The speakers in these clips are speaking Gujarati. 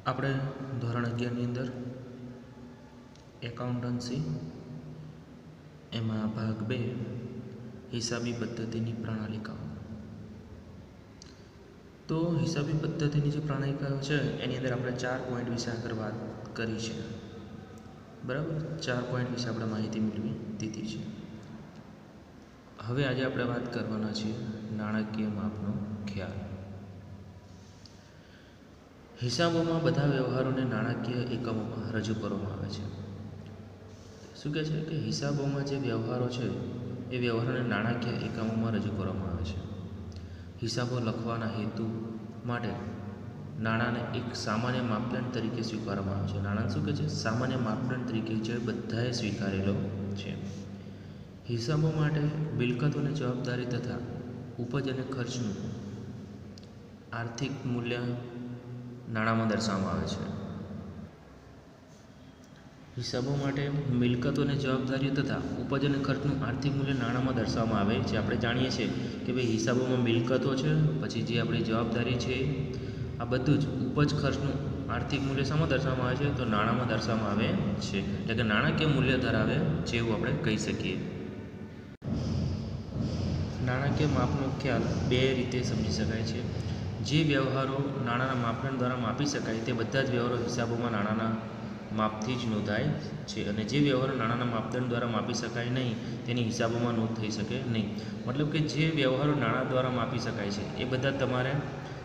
આપણે ધોરણ 11ની અંદર એકાઉન્ટન્સી એમાં ભાગ 2 હિસાબી પદ્ધતિની પ્રણાલિકાઓ. તો હિસાબી પદ્ધતિની જે પ્રણાલિકાઓ છે એની અંદર આપણે 4 પોઈન્ટ વિશે આગળ વાત કરી છે. બરાબર, 4 પોઈન્ટ વિશે આપણે માહિતી મેળવી દીધી છે. હવે આજે આપણે વાત કરવાના છીએ નાણાકીય માપનો ખ્યાલ. હિસાબોમાં બધા વ્યવહારોને નાણાકીય એકમોમાં રજૂ કરવામાં આવે છે. શું કહે છે કે હિસાબોમાં જે વ્યવહારો છે એ વ્યવહારોને નાણાકીય એકમોમાં રજૂ કરવામાં આવે છે. હિસાબો લખવાના હેતુ માટે નાણાંને એક સામાન્ય માપદંડ તરીકે સ્વીકારવામાં આવે છે. નાણાં શું કહે છે? સામાન્ય માપદંડ તરીકે જે બધાએ સ્વીકારેલો છે. હિસાબો માટે મિલકતોની જવાબદારી તથા ઉપજ અને ખર્ચનું આર્થિક મૂલ્ય નાણાંમાં દર્શાવવામાં આવે છે. હિસાબો માટે મિલકતોની જવાબદારીઓ તથા ઉપજ અને ખર્ચનું આર્થિક મૂલ્ય નાણાંમાં દર્શાવવામાં આવે છે. આપણે જાણીએ છીએ કે ભાઈ હિસાબોમાં મિલકતો છે, પછી જે આપણી જવાબદારી છે, આ બધું જ ઉપજ ખર્ચનું આર્થિક મૂલ્ય શામાં દર્શાવવામાં આવે છે? તો નાણાંમાં દર્શાવવામાં આવે છે. એટલે કે નાણાકીય મૂલ્ય ધરાવે છે એવું આપણે કહી શકીએ. નાણાકીય માપનો ખ્યાલ 2 રીતે સમજી શકાય છે. જે વ્યવહારો નાણાંના માપદંડ દ્વારા માપી શકાય તે બધા જ વ્યવહારો હિસાબોમાં નાણાંના માપથી જ નોંધાય છે, અને જે વ્યવહારો નાણાંના માપદંડ દ્વારા માપી શકાય નહીં તેની હિસાબોમાં નોંધ થઈ શકે નહીં. મતલબ કે જે વ્યવહારો નાણાં દ્વારા માપી શકાય છે એ બધા તમારે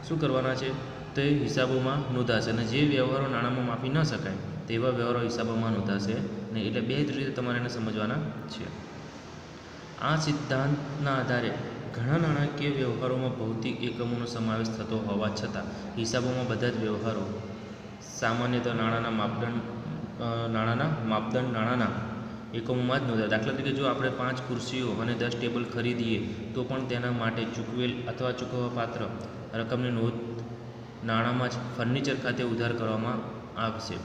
શું કરવાના છે? તો એ હિસાબોમાં નોંધાશે, અને જે વ્યવહારો નાણાંમાં માપી ન શકાય તેવા વ્યવહારો હિસાબોમાં નોંધાશે નહીં. એટલે 2 જ રીતે તમારે એને સમજવાના છે. આ સિદ્ધાંતના આધારે ઘણા નાણાકીય વ્યવહારોમાં ભૌતિક એકમોનો સમાવેશ થતો હોવા છતાં હિસાબોમાં બધા જ વ્યવહારો સામાન્યતઃ નાણાંના માપદંડ એકમોમાં જ નોંધાય. દાખલા તરીકે જો આપણે 5 ખુરશીઓ અને 10 ટેબલ ખરીદીએ તો પણ તેના માટે ચૂકવેલ અથવા ચૂકવવાપાત્ર રકમની નોંધ નાણાંમાં જ ફર્નિચર ખાતે ઉધાર કરવામાં આવશે.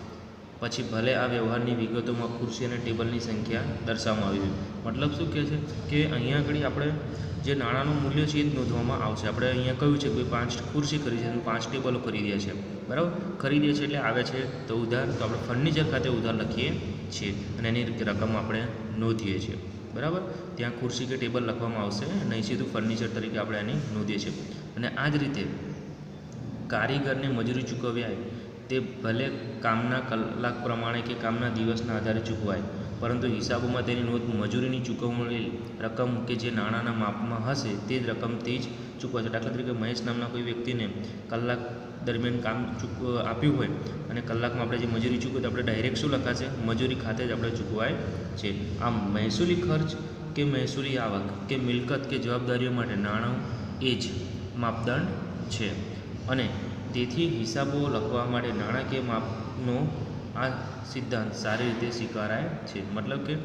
પછી ભલે આ વ્યવહારની વિગતોમાં ખુરશી અને ટેબલની સંખ્યા દર્શાવવામાં આવી હોય. મતલબ શું કહે છે કે અહીંયા આગળ આપણે જે નાણાંનું મૂલ્ય છે એ જ નોંધવામાં આવશે. આપણે અહીંયા કહ્યું છે કે 5 ખુરશી ખરીદી છે અને 5 ટેબલો ખરીદ્યા છે, બરાબર. ખરીદીએ છીએ એટલે આવે છે તો ઉધાર, તો આપણે ફર્નિચર ખાતે ઉધાર લખીએ છીએ અને એની રકમ આપણે નોંધીએ છીએ, બરાબર. ત્યાં ખુરશી કે ટેબલ લખવામાં આવશે નહીં, સીધું ફર્નિચર તરીકે આપણે એની નોંધીએ છીએ. અને આ જ રીતે કારીગરને મજૂરી ચૂકવ્યા તે ભલે કામના કલાક પ્રમાણે કે કામના દિવસના આધારે ચૂકવાય, પરંતુ હિસાબોમાં તેની નોંધ મજૂરીની ચૂકવણી રકમ કે જે નાણાંના માપમાં હશે તે જ રકમથી જ ચૂકવાશે. દાખલા તરીકે મહેશ નામના કોઈ વ્યક્તિને કલાક દરમિયાન કામ આપ્યું હોય અને કલાકમાં આપણે જે મજૂરી ચૂકવે તો આપણે ડાયરેક્ટ શું લખાશે? મજૂરી ખાતે જ આપણે ચૂકવાય છે. આમ મહેસૂલી ખર્ચ કે મહેસૂલી આવક કે મિલકત કે જવાબદારીઓ માટે નાણું એ જ માપદંડ છે, અને તેથી હિસાબો લખવા માટે નાણાકીય માપનો આ સિદ્ધાંત સારી રીતે સ્વીકારાય છે. મતલબ કે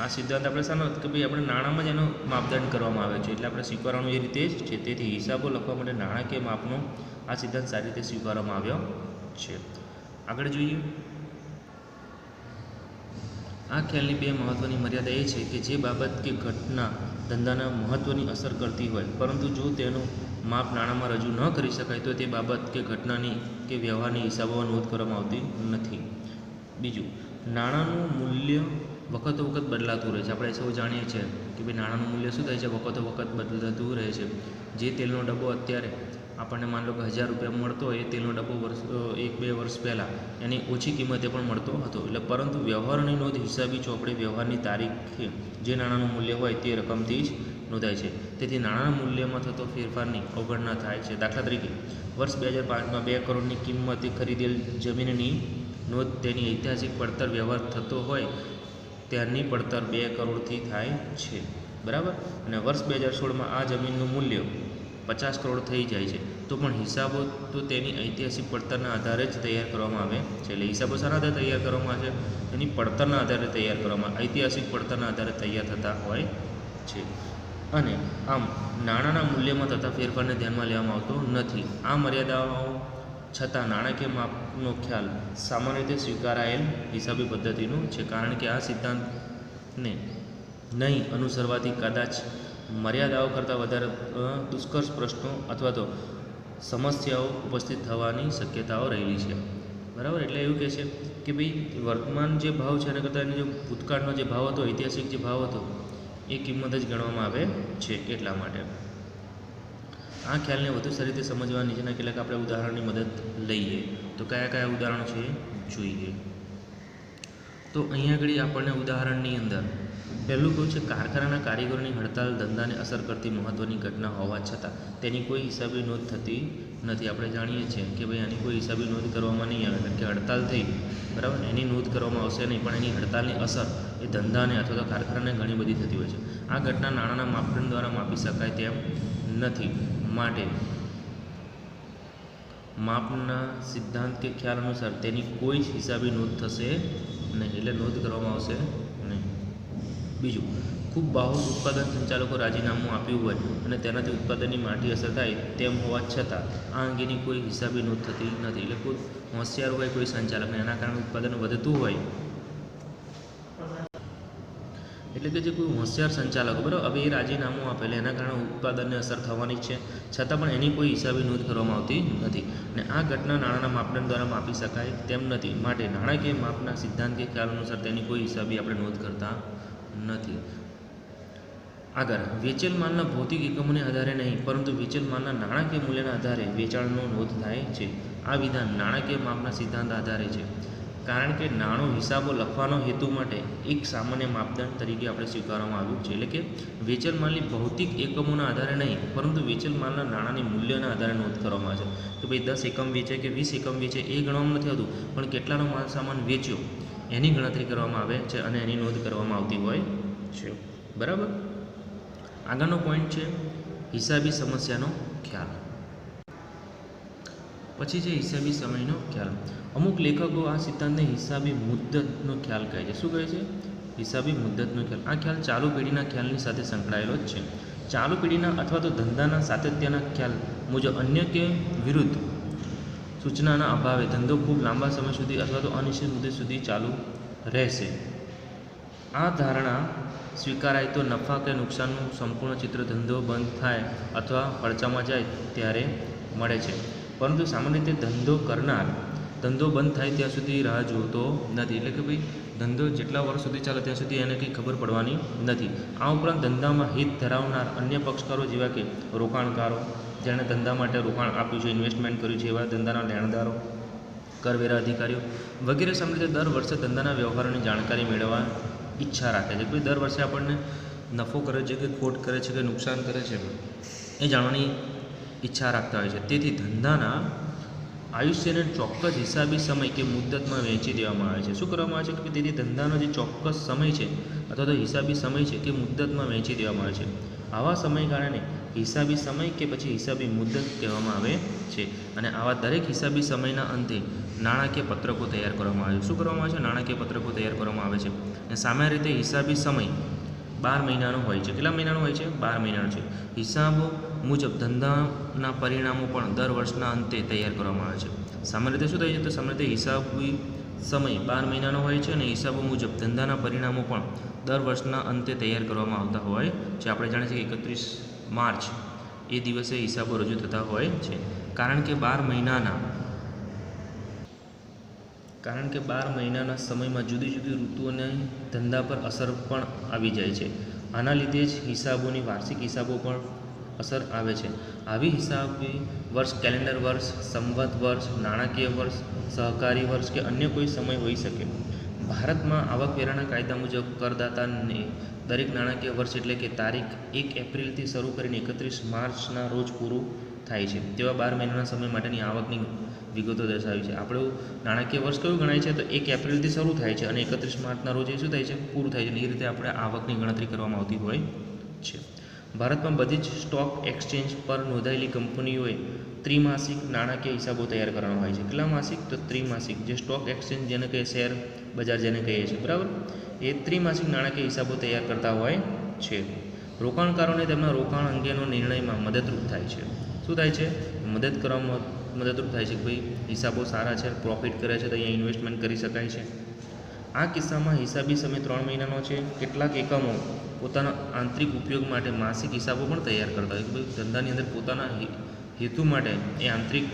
આ સિદ્ધાંત આપણે શાનો કે ભાઈ આપણે નાણાંમાં જ એનો માપદંડ કરવામાં આવે છે, એટલે આપણે સ્વીકારવાનું એ રીતે જ છે. તેથી હિસાબો લખવા માટે નાણાકીય માપનો આ સિદ્ધાંત સારી રીતે સ્વીકારવામાં આવ્યો છે. આગળ જોઈએ. આ ખ્યાલની 2 મહત્ત્વની મર્યાદા એ છે કે જે બાબત કે ઘટના ધંધાના મહત્ત્વની અસર કરતી હોય પરંતુ જો તેનું માપ નાણાંમાં રજૂ ન કરી શકાય તો તે બાબત કે ઘટનાની કે વ્યવહારની હિસાબોમાં નોંધ કરવામાં આવતી નથી. બીજું, નાણાંનું મૂલ્ય વખતો વખત બદલાતું રહે છે. આપણે સૌ જાણીએ છીએ કે ભાઈ નાણાંનું મૂલ્ય શું થાય છે? વખતો વખત બદલાતું રહે છે. જે તેલનો ડબ્બો અત્યારે આપણને માન લો કે 1000 રૂપિયા મળતો હોય, એ તેલનો ડબ્બો 1-2 વર્ષ પહેલાં એની ઓછી કિંમતે પણ મળતો હતો. એટલે પરંતુ વ્યવહારોની નોંધ હિસાબી ચોપડે વ્યવહારની તારીખે જે નાણાંનું મૂલ્ય હોય તે રકમથી જ નોંધાય છે. તેથી નાણાંના મૂલ્યમાં થતો ફેરફારની અવગણના થાય છે. દાખલા તરીકે વર્ષ 2005માં 2 કરોડની કિંમતે ખરીદેલ જમીનની નોંધ તેની ઐતિહાસિક પડતર વ્યવહાર થતો હોય ત્યારની પડતર 2 કરોડથી થાય છે, બરાબર. અને વર્ષ 2016માં આ જમીનનું મૂલ્ય 50 કરોડ થઈ જાય છે, તો પણ હિસાબો તો તેની ઐતિહાસિક પડતરના આધારે જ તૈયાર કરવામાં આવે છે. એટલે હિસાબો શાના આધારે તૈયાર કરવામાં આવે છે? એની પડતરના આધારે તૈયાર કરવામાં, ઐતિહાસિક પડતરના આધારે તૈયાર થતા હોય છે. અને આમ નાણાંના મૂલ્યમાં થતા ફેરફારને ધ્યાનમાં લેવામાં આવતો નથી. આ મર્યાદાઓ છતાં નાણાકીય માપનો ખ્યાલ સામાન્ય રીતે સ્વીકારાયેલ હિસાબી પદ્ધતિનું છે, કારણ કે આ સિદ્ધાંતને નહીં અનુસરવાથી કદાચ મર્યાદાઓ કરતાં વધારે દુષ્કર્ષ પ્રશ્નો અથવા તો સમસ્યાઓ ઉપસ્થિત થવાની શક્યતાઓ રહેલી છે. બરાબર. એટલે એવું કહે છે કે ભાઈ વર્તમાન જે ભાવ છે એના કરતાં એનો જે ભૂતકાળનો જે ભાવ હતો, ઐતિહાસિક જે ભાવ હતો એ કિંમત જ ગણવામાં આવે છે. એટલા માટે આ ખ્યાલને વધુ સારી રીતે સમજવા નીચેના કેટલાક આપણે ઉદાહરણની મદદ લઈએ. તો કયા કયા ઉદાહરણો છે જોઈએ. તો અહીંયા આગળ આપણને ઉદાહરણની અંદર પહેલું કહ્યું છે, કારખાનાના કારીગરોની હડતાલ ધંધાને અસર કરતી મહત્ત્વની ઘટના હોવા છતાં તેની કોઈ હિસાબી નોંધ થતી નથી. આપણે જાણીએ છીએ કે ભાઈ આની કોઈ હિસાબી નોંધ કરવામાં નહીં આવે, કારણ કે હડતાલ થઈ, બરાબર, એની નોંધ કરવામાં આવશે નહીં, પણ એની હડતાલની અસર એ ધંધાને અથવા તો કારખાનાને ઘણી બધી થતી હોય છે. આ ઘટના નાણાંના માપદંડ દ્વારા માપી શકાય તેમ નથી, માટે માપના સિદ્ધાંત કે ખ્યાલ અનુસાર તેની કોઈ જ હિસાબી નોંધ થશે નહીં, એટલે નોંધ કરવામાં આવશે નહીં. બીજું, ખૂબ બાહુલ ઉત્પાદન સંચાલકો રાજીનામું આપ્યું હોય અને તેનાથી ઉત્પાદનની માઠી અસર થાય તેમ હોવા છતાં આ અંગેની કોઈ હિસાબી નોંધ થતી નથી. એટલે કોઈ હોશિયાર હોય કોઈ સંચાલકને, એના કારણે ઉત્પાદન વધતું હોય, એટલે કે જે કોઈ હોશિયાર સંચાલકો, બરાબર, હવે એ રાજીનામું આપેલે એના કારણે ઉત્પાદનને અસર થવાની છે, છતાં પણ એની કોઈ હિસાબી નોંધ કરવામાં આવતી નથી. અને આ ઘટના નાણાંના માપદંડ દ્વારા માપી શકાય તેમ નથી, માટે નાણાકીય માપના સિદ્ધાંત કે ખ્યાલ અનુસાર તેની કોઈ હિસાબી આપણે નોંધ કરતા નથી. આગળ, વેચેલ માલના ભૌતિક એકમોને આધારે નહીં, પરંતુ વેચેલ માલના નાણાકીય મૂલ્યના આધારે વેચાણનો નોંધ થાય છે. આ વિધાન નાણાકીય માપના સિદ્ધાંત આધારે છે, કારણ કે નાણું હિસાબો લખવાનો હેતુ માટે એક સામાન્ય માપદંડ તરીકે આપણે સ્વીકારવામાં આવ્યું છે. એટલે કે વેચેલ માલની ભૌતિક એકમોના આધારે નહીં, પરંતુ વેચેલ માલના નાણાંની મૂલ્યના આધારે નોંધ કરવામાં આવે છે. કે ભાઈ 10 એકમ વેચે કે 20 એકમ વેચે એ ગણવામાં નથી આવતું, પણ કેટલાનો માલ સામાન વેચ્યો એની ગણતરી કરવામાં આવે છે અને એની નોંધ કરવામાં આવતી હોય છે. બરાબર. આગળનો પોઈન્ટ છે હિસાબી સમસ્યાનો ખ્યાલ. પછી છે હિસાબી સમયનો ખ્યાલ. અમુક લેખકો આ સિદ્ધાંતને હિસાબી મુદ્દતનો ખ્યાલ કહે છે. શું કહે છે? હિસાબી મુદ્દતનો ખ્યાલ. આ ખ્યાલ ચાલુ પેઢીના ખ્યાલની સાથે સંકળાયેલો જ છે. ચાલુ પેઢીના અથવા તો ધંધાના સાતત્યના ખ્યાલ મુજબ અન્ય કે વિરુદ્ધ સૂચનાના અભાવે ધંધો ખૂબ લાંબા સમય સુધી અથવા તો અનિશ્ચિત મુદ્દત સુધી ચાલુ રહેશે. આ ધારણા સ્વીકારાય તો નફા કે નુકસાનનું સંપૂર્ણ ચિત્ર ધંધો બંધ થાય અથવા ખર્ચામાં જાય ત્યારે મળે છે, પરંતુ સામાન્ય રીતે ધંધો કરનાર ધંધો બંધ થાય ત્યાં સુધી રાહ જોતો નથી. એટલે કે ભાઈ ધંધો જેટલા વર્ષ સુધી ચાલે ત્યાં સુધી એને કંઈ ખબર પડવાની નથી. આ ઉપરાંત ધંધામાં હિત ધરાવનાર અન્ય પક્ષકારો જેવા કે રોકાણકારો, જેણે ધંધા માટે રોકાણ આપ્યું છે, ઇન્વેસ્ટમેન્ટ કર્યું છે, એવા ધંધાના લેણદારો, કરવેરા અધિકારીઓ વગેરે સામે દર વર્ષે ધંધાના વ્યવહારોની જાણકારી મેળવવા ઈચ્છા રાખે છે. ભાઈ દર વર્ષે આપણને નફો કરે છે કે ખોટ કરે છે કે નુકસાન કરે છે એ જાણવાની ઈચ્છા રાખતા હોય છે. તેથી ધંધાના આયુષ્યને ચોક્કસ હિસાબી સમય કે મુદ્દતમાં વહેંચી દેવામાં આવે છે. શું કરવામાં આવે છે કે તેથી ધંધાનો જે ચોક્કસ સમય છે અથવા તો હિસાબી સમય છે કે મુદ્દતમાં વહેંચી દેવામાં આવે છે. આવા સમયગાળાને હિસાબી સમય કે પછી હિસાબી મુદ્દત કહેવામાં આવે છે. અને આવા દરેક હિસાબી સમયના અંતે નાણાકીય પત્રકો તૈયાર કરવામાં આવે છે. શું કરવામાં આવે છે? નાણાકીય પત્રકો તૈયાર કરવામાં આવે છે. અને સામાન્ય રીતે હિસાબી સમય 12 મહિનાનો હોય છે. કેટલા મહિનાનો હોય છે? 12 મહિનાનો છે. હિસાબો મુજબ ધંધાના પરિણામો પણ દર વર્ષના અંતે તૈયાર કરવામાં આવે છે. સામાન્ય રીતે શું થાય છે? તો સામાન્ય રીતે હિસાબી સમય 12 મહિનાનો હોય છે અને હિસાબો મુજબ ધંધાના પરિણામો પણ દર વર્ષના અંતે તૈયાર કરવામાં આવતા હોય છે. આપણે જાણીએ છીએ કે 31 માર્ચ એ દિવસે હિસાબો રજૂ થતા હોય છે. કારણ કે 12 મહિનાના સમયમાં જુદી જુદી ઋતુઓની ધંધા પર અસર પણ આવી જાય છે. આના લીધે જ હિસાબોની વાર્ષિક હિસાબો પણ અસર આવે છે. આવી હિસાબી વર્ષ કેલેન્ડર વર્ષ, સંવત વર્ષ, નાણાકીય વર્ષ, સહકારી વર્ષ કે અન્ય કોઈ સમય હોઈ શકે. ભારતમાં આવકવેરાના કાયદા મુજબ કરદાતાને દરેક નાણાકીય વર્ષ એટલે કે તારીખ 1 એપ્રિલથી શરૂ કરીને 31 માર્ચના રોજ પૂરું થાય છે તેવા 12 મહિનાના સમય માટેની આવકની વિગતો દર્શાવી છે. આપણું નાણાકીય વર્ષ કયું ગણાય છે? તો 1 એપ્રિલથી શરૂ થાય છે અને 31 માર્ચના રોજ એ શું થાય છે? પૂરું થાય છે. અને એ રીતે આપણે આવકની ગણતરી કરવામાં આવતી હોય છે. ભારતમાં બધી જ સ્ટોક એક્સચેન્જ પર નોંધાયેલી કંપનીઓએ ત્રિમાસિક નાણાકીય હિસાબો તૈયાર કરવાનો હોય છે. કેટલા માસિક? તો ત્રિમાસિક. જે સ્ટોક એક્સચેન્જ જેને કહીએ, શેર બજાર જેને કહીએ છીએ, બરાબર, એ ત્રિમાસિક નાણાકીય હિસાબો તૈયાર કરતા હોય છે. રોકાણકારોને તેમના રોકાણ અંગેનો નિર્ણયમાં મદદરૂપ થાય છે. શું થાય છે? મદદરૂપ થાય છે કે ભાઈ હિસાબો સારા છે, પ્રોફિટ કરે છે, તો અહીંયા ઇન્વેસ્ટમેન્ટ કરી શકાય છે. આ કિસ્સામાં હિસાબી સમય 3 મહિનાનો છે. કેટલાક એકમો પોતાના આંતરિક ઉપયોગ માટે માસિક હિસાબો પણ તૈયાર કરતા હોય. કે ભાઈ ધંધાની અંદર પોતાના હેતુ માટે એ આંતરિક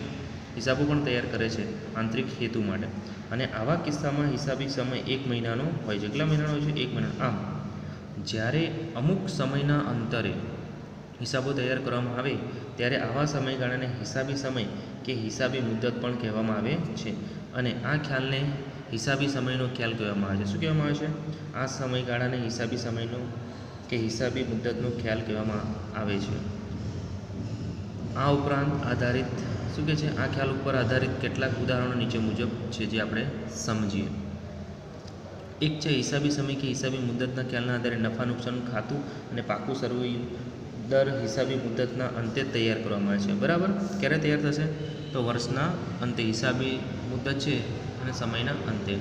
હિસાબો પણ તૈયાર કરે છે આંતરિક હેતુ માટે. અને આવા કિસ્સામાં હિસાબી સમય 1 મહિનાનો હોય છે. કેટલા મહિનાનો હોય છે? 1 મહિના. આમ જ્યારે અમુક સમયના અંતરે હિસાબો તૈયાર કરવામાં આવે ત્યારે આવા સમયગાળાને હિસાબી સમય કે હિસાબી મુદ્દત પણ કહેવામાં આવે છે. અને આ ખ્યાલને હિસાબી સમયનો ખ્યાલ કહેવામાં આવે છે. શું કહેવામાં આવે છે? આ સમયગાળાને હિસાબી સમયનો કે હિસાબી મુદ્દતનો ખ્યાલ કહેવામાં આવે છે. આ ઉપરાંત આધારિત શું કહે છે? આ ખ્યાલ ઉપર આધારિત કેટલાક ઉદાહરણો નીચે મુજબ છે જે આપણે સમજીએ. એક છે હિસાબી સમય કે હિસાબી મુદ્દતના ખ્યાલના આધારે નફા નુકસાન ખાતું અને પાકું સરવૈયું દર હિસાબી મુદ્દતના અંતે તૈયાર કરવામાં આવે છે. બરાબર. ક્યારે તૈયાર થશે? તો વર્ષના અંતે હિસાબી મુદ્દત છે અને સમયના અંતે.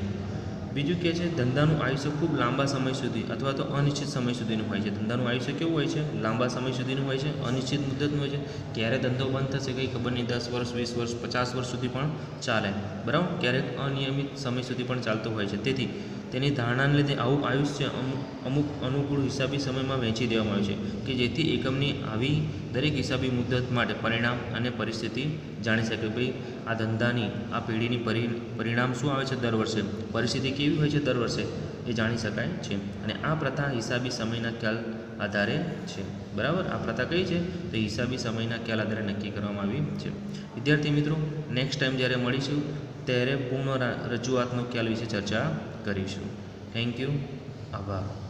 બીજું કે છે ધંધાનું આયુષ્ય ખૂબ લાંબા સમય સુધી અથવા તો અનિશ્ચિત સમય સુધીનું હોય છે. ધંધાનું આયુષ્ય કેવું હોય છે? લાંબા સમય સુધીનું હોય છે, અનિશ્ચિત મુદ્દતનું હોય છે. ક્યારે ધંધો બંધ થશે કંઈ ખબર નહીં. 10 વર્ષ, 20 વર્ષ, 50 વર્ષ સુધી પણ ચાલે. બરાબર. ક્યારેક અનિયમિત સમય સુધી પણ ચાલતો હોય છે. તેથી તેની ધારણાને લીધે આવું આયુષ્ય અમુક અનુકૂળ હિસાબી સમયમાં વહેંચી દેવામાં આવ્યું છે કે જેથી એકમની આવી દરેક હિસાબી મુદ્દત માટે પરિણામ અને પરિસ્થિતિ જાણી શકે. ભાઈ આ ધંધાની આ પેઢીની પરિણામ શું આવે છે દર વર્ષે, પરિસ્થિતિ કેવી હોય છે દર વર્ષે, એ જાણી શકાય છે. અને આ પ્રથા હિસાબી સમયના ખ્યાલ આધારે છે. બરાબર. આ પ્રથા કઈ છે? તો હિસાબી સમયના ખ્યાલ આધારે નક્કી કરવામાં આવી છે. વિદ્યાર્થી મિત્રો, નેક્સ્ટ ટાઈમ જ્યારે મળીશું ત્યારે પૂર્ણ રજૂઆતનો ખ્યાલ વિશે ચર્ચા કરીશું. Thank you. આભાર.